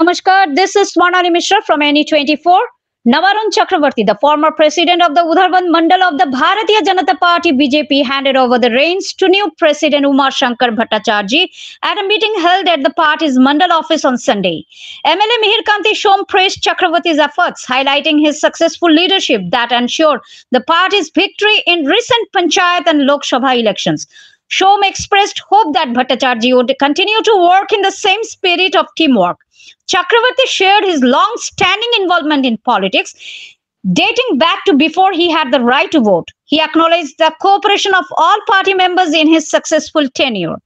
Namaskar, this is Swarnali Mishra from NE24. Navarun Chakravarti, the former president of the Udharband Mandal of the Bharatiya Janata Party BJP, handed over the reins to new president Umar Shankar Bhattacharjee at a meeting held at the party's Mandal office on Sunday. MLA Mihir Kanti Shom praised Chakravarti's efforts, highlighting his successful leadership that ensured the party's victory in recent Panchayat and Lok Sabha elections. Shom expressed hope that Bhattacharjee would continue to work in the same spirit of teamwork. Chakravarti shared his long-standing involvement in politics, dating back to before he had the right to vote. He acknowledged the cooperation of all party members in his successful tenure.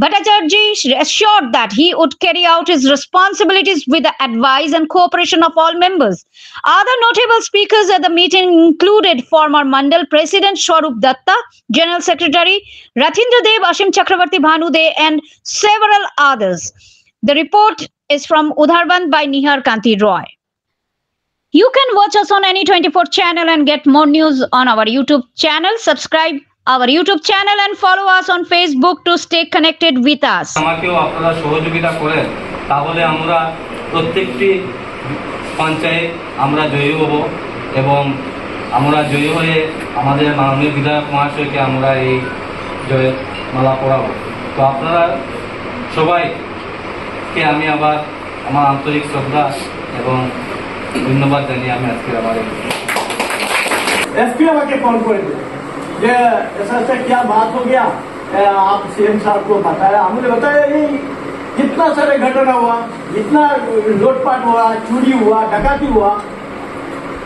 Bhattacharjee assured that he would carry out his responsibilities with the advice and cooperation of all members. Other notable speakers at the meeting included former Mandal President Swarup Datta, General Secretary Rathindra Dev, Ashim Chakravarti Bhanu De, and several others. The report is from Udharband by Nihar Kanti Roy. You can watch us on NE24 channel and get more news on our YouTube channel. Subscribe our YouTube channel and follow us on Facebook to stay connected with us. আমাকেও আপনারা সহযোগিতা করেন তাহলে আমরা প্রত্যেকটি পঞ্চায়েত আমরা জয়ী হব এবং আমরা জয়ী হয়ে আমাদের মাননীয় বিধায়ক মহাশয়কে আমরা এই জয়ের মালা পরাবো। তো আপনারা সবাইকে আমি আবার আমার আন্তরিক শ্রদ্ধা এবং ধন্যবাদ জানিয়ে আমি আজকে আমার एसपी আমাকে कॉल করে दिया ये ऐसा क्या बात हो गया आप सीएम साहब को बताया हमने बताया ये कितना सारे घटना हुआ इतना लूटपाट हुआ चोरी हुआ डकैती हुआ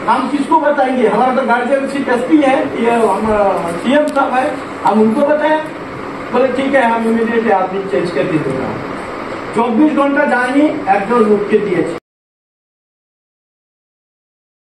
हम किसको बताएंगे हमारा तो गार्जियनशिप एसपी है ये हम सीएम साहब है हम उनको बताएं बोले ठीक है हम इमीडिएटली आदमी चेंज कर दीजिएगा 24 घंटा जाएंगे एक लोग के दिए